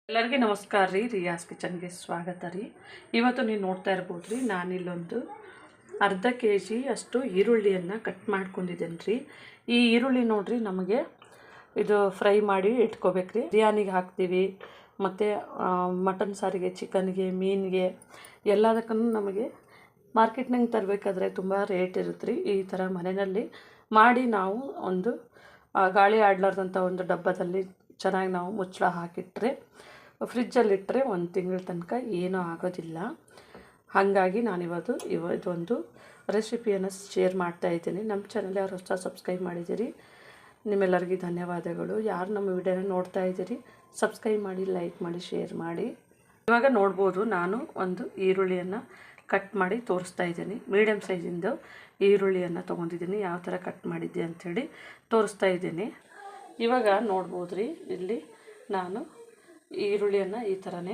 ಎಲ್ಲರಿಗೂ ನಮಸ್ಕಾರ ರೀ. ರಿಯಾಸ್ ಕಿಚನ್ಗೆ ಸ್ವಾಗತ ರೀ. ಇವತ್ತು ನೀವು ನೋಡ್ತಾ ಇರ್ಬೋದು ರೀ, ನಾನಿಲ್ಲೊಂದು ಅರ್ಧ kg ಅಷ್ಟು ಈರುಳ್ಳಿಯನ್ನು ಕಟ್ ಮಾಡ್ಕೊಂಡಿದ್ದೇನೆ ರೀ. ಈ ಈರುಳ್ಳಿ ನೋಡ್ರಿ ನಮಗೆ ಇದು ಫ್ರೈ ಮಾಡಿ ಇಟ್ಕೋಬೇಕು ರೀ. ಬಿರಿಯಾನಿಗೆ ಹಾಕ್ತೀವಿ, ಮತ್ತು ಮಟನ್ ಸಾರಿಗೆ, ಚಿಕನ್ಗೆ, ಮೀನಿಗೆ ಎಲ್ಲದಕ್ಕೂ ನಮಗೆ ಮಾರ್ಕೆಟ್ನಾಗ ತರಬೇಕಾದ್ರೆ ತುಂಬ ರೇಟ್ ಇರುತ್ತೆ ರೀ. ಈ ಥರ ಮನೆಯಲ್ಲಿ ಮಾಡಿ ನಾವು ಒಂದು ಗಾಳಿ ಆಡಲಾರ್ದಂಥ ಒಂದು ಡಬ್ಬದಲ್ಲಿ ಚೆನ್ನಾಗಿ ನಾವು ಮುಚ್ಚಳ ಹಾಕಿಟ್ರೆ ಫ್ರಿಜ್ಜಲ್ಲಿಟ್ಟರೆ ಒಂದು ತಿಂಗಳ ತನಕ ಏನೂ ಆಗೋದಿಲ್ಲ. ಹಾಗಾಗಿ ನಾನಿವತ್ತು ಇದೊಂದು ರೆಸಿಪಿಯನ್ನು ಶೇರ್ ಮಾಡ್ತಾಯಿದ್ದೀನಿ. ನಮ್ಮ ಚಾನಲ್ ಯಾರು ಹೊಸ ಸಬ್ಸ್ಕ್ರೈಬ್ ಮಾಡಿದ್ದೀರಿ, ನಿಮ್ಮೆಲ್ಲರಿಗೂ ಧನ್ಯವಾದಗಳು. ಯಾರು ನಮ್ಮ ವಿಡಿಯೋನ ನೋಡ್ತಾ ಇದ್ದೀರಿ ಸಬ್ಸ್ಕ್ರೈಬ್ ಮಾಡಿ, ಲೈಕ್ ಮಾಡಿ, ಶೇರ್ ಮಾಡಿ. ಇವಾಗ ನೋಡ್ಬೋದು, ನಾನು ಒಂದು ಈರುಳ್ಳಿಯನ್ನು ಕಟ್ ಮಾಡಿ ತೋರಿಸ್ತಾ ಇದ್ದೀನಿ. ಮೀಡಿಯಮ್ ಸೈಜಿಂದು ಈರುಳ್ಳಿಯನ್ನು ತೊಗೊಂಡಿದ್ದೀನಿ. ಯಾವ ಥರ ಕಟ್ ಮಾಡಿದ್ದೆ ಅಂಥೇಳಿ ತೋರಿಸ್ತಾ ಇದ್ದೀನಿ. ಇವಾಗ ನೋಡ್ಬೋದು ರೀ, ಇಲ್ಲಿ ನಾನು ಈರುಳ್ಳಿಯನ್ನು ಈ ಥರನೇ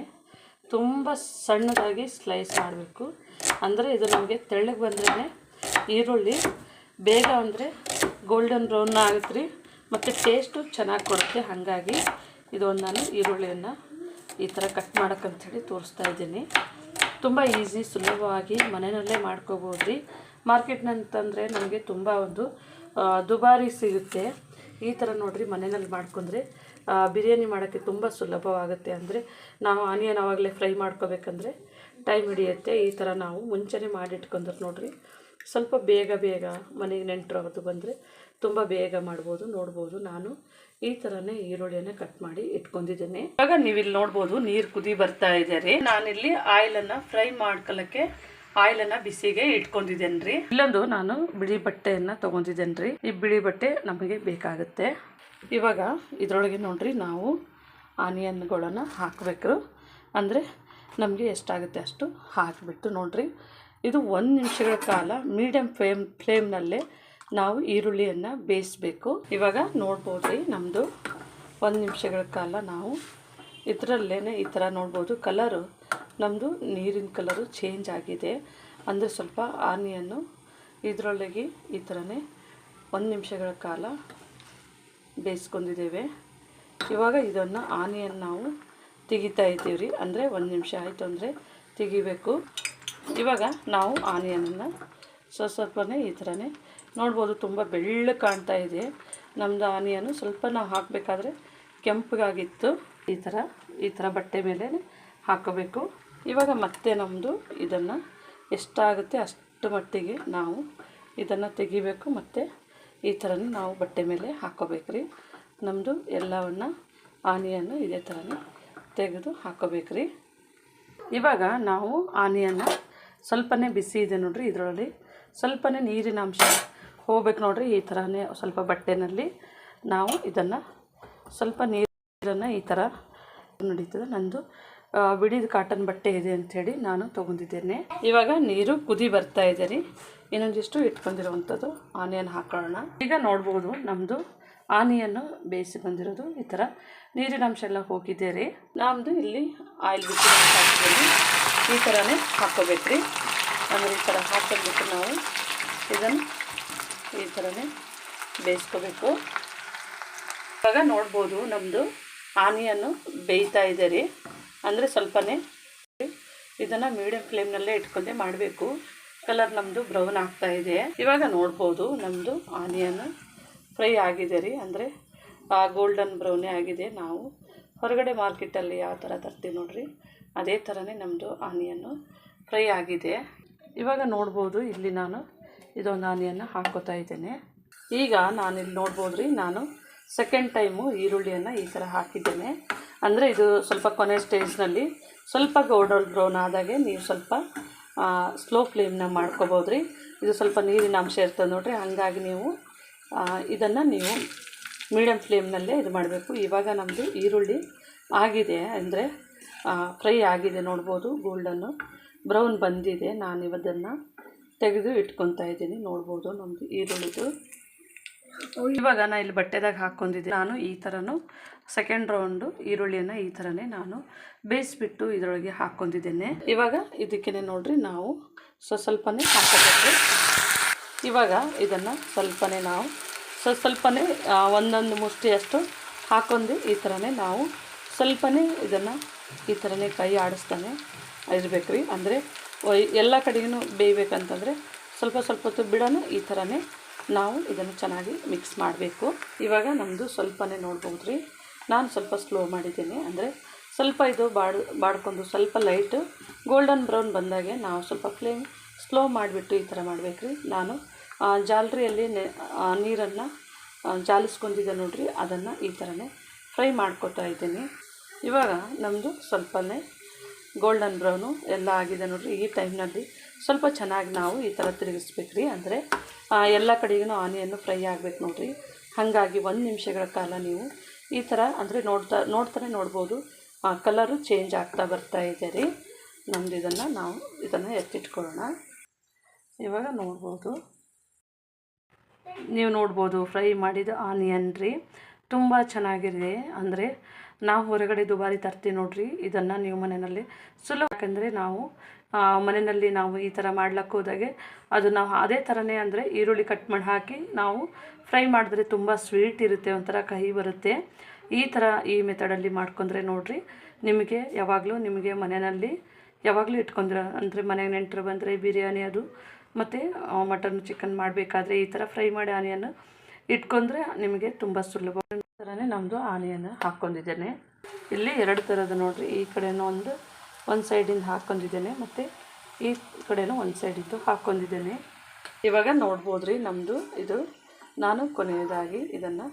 ತುಂಬ ಸಣ್ಣದಾಗಿ ಸ್ಲೈಸ್ ಮಾಡಬೇಕು. ಅಂದರೆ ಇದು ನಮಗೆ ತೆಳ್ಳಗೆ ಬಂದ್ರೇ ಈರುಳ್ಳಿ ಬೇಗ ಅಂದರೆ ಗೋಲ್ಡನ್ ಬ್ರೌನ್ ಆಗುತ್ತೆ ರೀ, ಮತ್ತು ಟೇಸ್ಟು ಚೆನ್ನಾಗಿ ಕೊಡುತ್ತೆ. ಹಾಗಾಗಿ ಇದೊಂದು ನಾನು ಈರುಳ್ಳಿಯನ್ನು ಈ ಥರ ಕಟ್ ಮಾಡೋಕ್ಕಂಥೇಳಿ ತೋರಿಸ್ತಾ ಇದ್ದೀನಿ. ತುಂಬ ಈಸಿ, ಸುಲಭವಾಗಿ ಮನೆಯಲ್ಲೇ ಮಾಡ್ಕೋಬೋದು ರೀ. ಮಾರ್ಕೆಟ್ನಂತಂದರೆ ನಮಗೆ ತುಂಬ ಒಂದು ದುಬಾರಿ ಸಿಗುತ್ತೆ. ಈ ಥರ ನೋಡಿರಿ, ಮನೆಯಲ್ಲಿ ಮಾಡ್ಕೊಂಡ್ರೆ ಬಿರಿಯಾನಿ ಮಾಡೋಕ್ಕೆ ತುಂಬ ಸುಲಭವಾಗುತ್ತೆ. ಅಂದರೆ ನಾವು ಆನಿಯನ್ ಆವಾಗಲೇ ಫ್ರೈ ಮಾಡ್ಕೋಬೇಕಂದ್ರೆ ಟೈಮ್ ಹಿಡಿಯುತ್ತೆ. ಈ ಥರ ನಾವು ಮುಂಚೆನೇ ಮಾಡಿಟ್ಕೊಂಡ್ರೆ ನೋಡಿರಿ, ಸ್ವಲ್ಪ ಬೇಗ ಮನೆಗೆ ನೆಂಟರು ಅದು ಬಂದರೆ ತುಂಬ ಬೇಗ ಮಾಡ್ಬೋದು. ನೋಡ್ಬೋದು, ನಾನು ಈ ಥರನೇ ಈರುಳ್ಳಿಯನ್ನು ಕಟ್ ಮಾಡಿ ಇಟ್ಕೊಂಡಿದ್ದೇನೆ. ಇವಾಗ ನೀವಿಲ್ಲಿ ನೋಡ್ಬೋದು, ನೀರು ಕುದಿ ಬರ್ತಾ ಇದೆ ರೀ. ನಾನಿಲ್ಲಿ ಆಯಿಲನ್ನು ಫ್ರೈ ಮಾಡ್ಕೊಳ್ಳೋಕ್ಕೆ ಆಯಿಲನ್ನು ಬಿಸಿಗೆ ಇಟ್ಕೊಂಡಿದ್ದೇನೆ ರೀ. ಇಲ್ಲೊಂದು ನಾನು ಬಿಳಿ ಬಟ್ಟೆಯನ್ನು ತೊಗೊಂಡಿದ್ದೇನೆ ರೀ. ಈ ಬಿಳಿ ಬಟ್ಟೆ ನಮಗೆ ಬೇಕಾಗುತ್ತೆ. ಇವಾಗ ಇದರೊಳಗೆ ನೋಡ್ರಿ, ನಾವು ಆನಿಯನ್ಗಳನ್ನು ಹಾಕಬೇಕು. ಅಂದರೆ ನಮಗೆ ಎಷ್ಟಾಗುತ್ತೆ ಅಷ್ಟು ಹಾಕಿಬಿಟ್ಟು ನೋಡ್ರಿ, ಇದು 1 ನಿಮಿಷಗಳ ಕಾಲ ಮೀಡಿಯಮ್ ಫ್ಲೇಮ್ನಲ್ಲೇ ನಾವು ಈರುಳ್ಳಿಯನ್ನು ಬೇಯಿಸಬೇಕು. ಇವಾಗ ನೋಡ್ಬೋದು ರೀ, ನಮ್ಮದು 1 ನಿಮಿಷಗಳ ಕಾಲ ನಾವು ಇದರಲ್ಲೇ ಈ ಥರ ನೋಡ್ಬೋದು, ಕಲರು ನಮ್ಮದು ನೀರಿನ ಕಲರು ಚೇಂಜ್ ಆಗಿದೆ. ಅಂದರೆ ಸ್ವಲ್ಪ ಆನಿಯನ್ನು ಇದರೊಳಗೆ ಈ ಥರನೇ 1 ನಿಮಿಷಗಳ ಕಾಲ ಬೇಯಿಸ್ಕೊಂಡಿದ್ದೇವೆ. ಇವಾಗ ಇದನ್ನು ಆನಿಯನ್ ನಾವು ತೆಗಿತಾ ಇದ್ದೀವಿ ರೀ. ಅಂದರೆ 1 ನಿಮಿಷ ಆಯಿತು ಅಂದರೆ ತೆಗಿಬೇಕು. ಇವಾಗ ನಾವು ಆನಿಯನನ್ನು ಸ್ವಲ್ಪನೇ ಈ ಥರನೇ ನೋಡ್ಬೋದು, ತುಂಬ ಬೆಳ್ಳಗೆ ಕಾಣ್ತಾ ಇದೆ ನಮ್ಮದು ಆನಿಯನು. ಸ್ವಲ್ಪ ನಾವು ಹಾಕಬೇಕಾದ್ರೆ ಕೆಂಪಗಾಗಿತ್ತು. ಈ ಥರ ಬಟ್ಟೆ ಮೇಲೆ ಹಾಕೋಬೇಕು. ಇವಾಗ ಮತ್ತೆ ನಮ್ಮದು ಇದನ್ನು ಎಷ್ಟಾಗುತ್ತೆ ಅಷ್ಟು ಮಟ್ಟಿಗೆ ನಾವು ಇದನ್ನು ತೆಗಿಬೇಕು. ಮತ್ತು ಈ ಥರನೇ ನಾವು ಬಟ್ಟೆ ಮೇಲೆ ಹಾಕೋಬೇಕು ರೀ. ನಮ್ಮದು ಎಲ್ಲವನ್ನು ಆನಿಯನ್ನು ಇದೇ ಥರನೇ ತೆಗೆದು ಹಾಕೋಬೇಕು ರೀ. ಇವಾಗ ನಾವು ಆನಿಯನ್ನು ಸ್ವಲ್ಪನೇ ಬಿಸಿ ಇದೆ ನೋಡಿರಿ, ಇದರೊಳಗೆ ಸ್ವಲ್ಪನೇ ನೀರಿನ ಅಂಶ ಹೋಗ್ಬೇಕು ನೋಡಿರಿ. ಈ ಥರನೇ ಸ್ವಲ್ಪ ಬಟ್ಟೆನಲ್ಲಿ ನಾವು ಇದನ್ನು ಸ್ವಲ್ಪ ನೀರನ್ನು ಈ ಥರ ನಡೀತದೆ. ನಂದು ಬಿಡಿದ ಕಾಟನ್ ಬಟ್ಟೆ ಇದೆ ಅಂಥೇಳಿ ನಾನು ತೊಗೊಂಡಿದ್ದೇನೆ. ಇವಾಗ ನೀರು ಕುದಿ ಬರ್ತಾ ಇದೆ ರೀ. ಇನ್ನೊಂದಿಷ್ಟು ಇಟ್ಕೊಂಡಿರುವಂಥದ್ದು ಆನಿಯನ್ ಹಾಕೊಳ್ಳೋಣ. ಈಗ ನೋಡ್ಬೋದು, ನಮ್ಮದು ಆನಿಯನ್ನು ಬೇಯಿಸಿ ಬಂದಿರೋದು ಈ ಥರ ನೀರಿನ ಅಂಶ ಎಲ್ಲ ಹೋಗಿದೆ ರೀ. ನಮ್ಮದು ಇಲ್ಲಿ ಆಯಿಲ್ ಬಿಸಿ ಹಾಕಿದ್ದೀನಿ. ಈ ಥರನೇ ಹಾಕ್ಕೋಬೇಕು ರೀ. ಅಂದರೆ ಈ ಥರ ಹಾಕೊಂಡ್ಬಿಟ್ಟು ನಾವು ಇದನ್ನು ಈ ಥರನೇ ಬೇಯಿಸ್ಕೋಬೇಕು. ಇವಾಗ ನೋಡ್ಬೋದು, ನಮ್ಮದು ಆನಿಯನ್ನು ಬೇಯ್ತಾ ಇದೆ ರೀ. ಅಂದರೆ ಸ್ವಲ್ಪನೇ ಇದನ್ನು ಮೀಡಿಯಮ್ ಫ್ಲೇಮ್ನಲ್ಲೇ ಇಟ್ಕೊಂಡೆ ಮಾಡಬೇಕು. ಕಲರ್ ನಮ್ಮದು ಬ್ರೌನ್ ಆಗ್ತಾ ಇದೆ. ಇವಾಗ ನೋಡ್ಬೋದು, ನಮ್ಮದು ಆನಿಯನ್ ಫ್ರೈ ಆಗಿದೆ ರೀ. ಅಂದರೆ ಗೋಲ್ಡನ್ ಬ್ರೌನೇ ಆಗಿದೆ. ನಾವು ಹೊರಗಡೆ ಮಾರ್ಕೆಟಲ್ಲಿ ಯಾವ ಥರ ತರ್ತೀವಿ ನೋಡಿರಿ, ಅದೇ ಥರನೇ ನಮ್ಮದು ಆನಿಯನ್ನು ಫ್ರೈ ಆಗಿದೆ. ಇವಾಗ ನೋಡ್ಬೋದು, ಇಲ್ಲಿ ನಾನು ಇದೊಂದು ಆನಿಯನ್ನು ಹಾಕ್ಕೋತಾ ಇದ್ದೇನೆ. ಈಗ ನಾನಿಲ್ಲಿ ನೋಡ್ಬೋದು ರೀ, ನಾನು ಸೆಕೆಂಡ್ ಟೈಮು ಈರುಳ್ಳಿಯನ್ನು ಈ ಥರ ಹಾಕಿದ್ದೇನೆ. ಅಂದರೆ ಇದು ಸ್ವಲ್ಪ ಕೊನೆ ಸ್ಟೇಜ್ನಲ್ಲಿ ಸ್ವಲ್ಪ ಗೋಲ್ಡನ್ ಬ್ರೌನ್ ಆದಾಗೆ ನೀವು ಸ್ವಲ್ಪ ಸ್ಲೋ ಫ್ಲೇಮ್ನ ಮಾಡ್ಕೋಬೋದು ರೀ. ಇದು ಸ್ವಲ್ಪ ನೀರಿನ ಅಂಶ ಇರ್ತದೆ ನೋಡಿರಿ, ಹಾಗಾಗಿ ನೀವು ಇದನ್ನು ನೀವು ಮೀಡಿಯಮ್ ಫ್ಲೇಮ್ನಲ್ಲೇ ಇದು ಮಾಡಬೇಕು. ಇವಾಗ ನಮ್ಮದು ಈರುಳ್ಳಿ ಆಗಿದೆ, ಅಂದರೆ ಫ್ರೈ ಆಗಿದೆ. ನೋಡ್ಬೋದು, ಗೋಲ್ಡನ್ನು ಬ್ರೌನ್ ಬಂದಿದೆ. ನಾನು ಇವದನ್ನು ತೆಗೆದು ಇಟ್ಕೊತಾ ಇದ್ದೀನಿ. ನೋಡ್ಬೋದು ನಮ್ಮದು ಈರುಳ್ಳಿದು. ಇವಾಗ ನಾನು ಇಲ್ಲಿ ಬಟ್ಟೆದಾಗ ಹಾಕ್ಕೊಂಡಿದ್ದೆ. ನಾನು ಈ ಥರನೂ ಸೆಕೆಂಡ್ ರೌಂಡು ಈರುಳ್ಳಿಯನ್ನು ಈ ಥರನೇ ನಾನು ಬೇಯಿಸ್ಬಿಟ್ಟು ಇದರೊಳಗೆ ಹಾಕ್ಕೊಂಡಿದ್ದೇನೆ. ಇವಾಗ ಇದಕ್ಕೇ ನೋಡಿರಿ, ನಾವು ಸ್ವಲ್ಪನೇ ಹಾಕೋಬೇಕು. ಇವಾಗ ಇದನ್ನು ಸ್ವಲ್ಪನೇ ನಾವು ಸ್ವಲ್ಪನೇ ಒಂದೊಂದು ಮುಷ್ಟಿಯಷ್ಟು ಹಾಕ್ಕೊಂಡು ಈ ಥರನೇ ನಾವು ಸ್ವಲ್ಪನೇ ಇದನ್ನು ಈ ಥರನೇ ಕೈ ಆಡಿಸ್ತಾನೆ ಇರಬೇಕು ರೀ. ಅಂದರೆ ಎಲ್ಲ ಕಡೆಗೂ ಬೇಯಬೇಕಂತಂದರೆ ಸ್ವಲ್ಪ ಸ್ವಲ್ಪ ಹೊತ್ತು ಬಿಡೋಣ. ಈ ಥರನೇ ನಾವು ಇದನ್ನು ಚೆನ್ನಾಗಿ ಮಿಕ್ಸ್ ಮಾಡಬೇಕು. ಇವಾಗ ನಮ್ಮದು ಸ್ವಲ್ಪನೇ ನೋಡ್ಬೋದು ರೀ, ನಾನು ಸ್ವಲ್ಪ ಸ್ಲೋ ಮಾಡಿದ್ದೇನೆ. ಅಂದರೆ ಸ್ವಲ್ಪ ಇದು ಬಾಡ್ಕೊಂಡು ಸ್ವಲ್ಪ ಲೈಟು ಗೋಲ್ಡನ್ ಬ್ರೌನ್ ಬಂದಾಗೆ ನಾವು ಸ್ವಲ್ಪ ಫ್ಲೇಮ್ ಸ್ಲೋ ಮಾಡಿಬಿಟ್ಟು ಈ ಥರ ಮಾಡಬೇಕು ರೀ. ನಾನು ಜಾಲರಿಯಲ್ಲಿ ನೀರನ್ನು ಜಾಲಿಸ್ಕೊಂಡಿದ್ದೆ ನೋಡಿರಿ, ಅದನ್ನು ಈ ಥರನೇ ಫ್ರೈ ಮಾಡ್ಕೊತಾ ಇದ್ದೀನಿ. ಇವಾಗ ನಮ್ಮದು ಸ್ವಲ್ಪನೇ ಗೋಲ್ಡನ್ ಬ್ರೌನು ಎಲ್ಲ ಆಗಿದೆ ನೋಡಿರಿ. ಈ ಟೈಮ್ನಲ್ಲಿ ಸ್ವಲ್ಪ ಚೆನ್ನಾಗಿ ನಾವು ಈ ಥರ ತಿರುಗಿಸ್ಬೇಕು ರೀ. ಅಂದರೆ ಎಲ್ಲ ಕಡೆಗೂ ಆನಿಯನ್ನು ಫ್ರೈ ಆಗಬೇಕು ನೋಡಿರಿ. ಹಾಗಾಗಿ 1 ನಿಮಿಷಗಳ ಕಾಲ ನೀವು ಈ ಥರ ಅಂದರೆ ನೋಡ್ತಾನೆ ನೋಡ್ಬೋದು ಕಲರು ಚೇಂಜ್ ಆಗ್ತಾ ಬರ್ತಾ ಇದೆ ರೀ. ನಮ್ಮದು ಇದನ್ನು ಎತ್ತಿಟ್ಕೊಳ್ಳೋಣ. ಇವಾಗ ನೀವು ನೋಡ್ಬೋದು ಫ್ರೈ ಮಾಡಿದ ಆನಿಯನ್ ರೀ, ತುಂಬ ಚೆನ್ನಾಗಿದೆ. ಅಂದರೆ ನಾವು ಹೊರಗಡೆ ದುಬಾರಿ ತರ್ತೀವಿ ನೋಡಿರಿ, ಇದನ್ನು ನೀವು ಮನೆಯಲ್ಲಿ ಸುಲಭ. ಯಾಕಂದರೆ ನಾವು ಮನೆಯಲ್ಲಿ ನಾವು ಈ ಥರ ಮಾಡ್ಲಿಕ್ಕೆ ಹೋದಾಗೆ ಅದು ನಾವು ಅದೇ ಥರನೇ ಅಂದರೆ ಈರುಳ್ಳಿ ಕಟ್ ಮಾಡಿ ಹಾಕಿ ನಾವು ಫ್ರೈ ಮಾಡಿದ್ರೆ ತುಂಬ ಸ್ವೀಟ್ ಇರುತ್ತೆ, ಒಂಥರ ಕಹಿ ಬರುತ್ತೆ. ಈ ಥರ ಈ ಮೆಥಡಲ್ಲಿ ಮಾಡ್ಕೊಂಡ್ರೆ ನೋಡಿರಿ, ನಿಮಗೆ ಮನೆಯಲ್ಲಿ ಯಾವಾಗಲೂ ಇಟ್ಕೊಂಡ್ರೆ ಅಂದರೆ ಮನೆಗೆ ನೆಂಟರು ಬಂದರೆ ಬಿರಿಯಾನಿ ಅದು ಮತ್ತು ಮಟನ್ ಚಿಕನ್ ಮಾಡಬೇಕಾದ್ರೆ ಈ ಥರ ಫ್ರೈ ಮಾಡಿ ಆನಿಯನ್ನು ಇಟ್ಕೊಂಡ್ರೆ ನಿಮಗೆ ತುಂಬ ಸುಲಭ. ಈ ಥರನೇ ನಮ್ಮದು ಆನಿಯನ್ನು ಹಾಕ್ಕೊಂಡಿದ್ದೇನೆ. ಇಲ್ಲಿ 2 ಥರದ ನೋಡಿರಿ, ಈ ಕಡೆನೂ ಒಂದು ಸೈಡಿಂದ ಹಾಕ್ಕೊಂಡಿದ್ದೇನೆ ಮತ್ತು ಈ ಕಡೆನೂ ಒಂದು ಸೈಡಿಂದು ಹಾಕ್ಕೊಂಡಿದ್ದೇನೆ. ಇವಾಗ ನೋಡ್ಬೋದು ರೀ, ನಮ್ಮದು ಇದು ನಾನು ಕೊನೆಯದಾಗಿ ಇದನ್ನು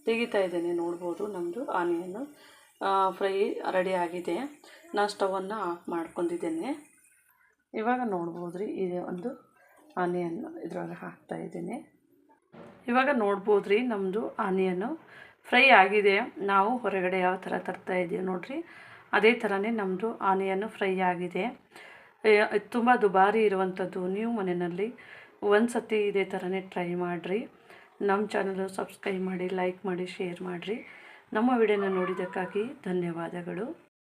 ತೆಗಿತಾ ಇದ್ದೇನೆ. ನೋಡ್ಬೋದು ನಮ್ಮದು ಆನಿಯನ್ನು ಫ್ರೈ ರೆಡಿ ಆಗಿದೆ. ನಾನು ಸ್ಟವನ್ನು ಆಫ್ ಮಾಡ್ಕೊಂಡಿದ್ದೇನೆ. ಇವಾಗ ನೋಡ್ಬೋದು ರೀ, ಇದು ಒಂದು ಆನಿಯನ್ನು ಇದರೊಳಗೆ ಹಾಕ್ತಾಯಿದ್ದೇನೆ. ಇವಾಗ ನೋಡ್ಬೋದು ರೀ, ನಮ್ಮದು ಆನಿಯನ್ನು ಫ್ರೈ ಆಗಿದೆ. ನಾವು ಹೊರಗಡೆ ಯಾವ ಥರ ತರ್ತಾಯಿದ್ದೀವಿ ನೋಡಿರಿ, ಅದೇ ಥರನೇ ನಮ್ಮದು ಆನಿಯನ್ನು ಫ್ರೈ ಆಗಿದೆ. ತುಂಬ ದುಬಾರಿ ಇರುವಂಥದ್ದು. ನೀವು ಮನೆಯಲ್ಲಿ ಒಂದು ಸತಿ ಇದೇ ಥರನೇ ಟ್ರೈ ಮಾಡಿರಿ. ನಮ್ಮ ಚಾನಲ್ ಸಬ್ಸ್ಕ್ರೈಬ್ ಮಾಡಿ, ಲೈಕ್ ಮಾಡಿ, ಶೇರ್ ಮಾಡಿರಿ. ನಮ್ಮ ವಿಡಿಯೋನ ನೋಡಿದ್ದಕ್ಕಾಗಿ ಧನ್ಯವಾದಗಳು.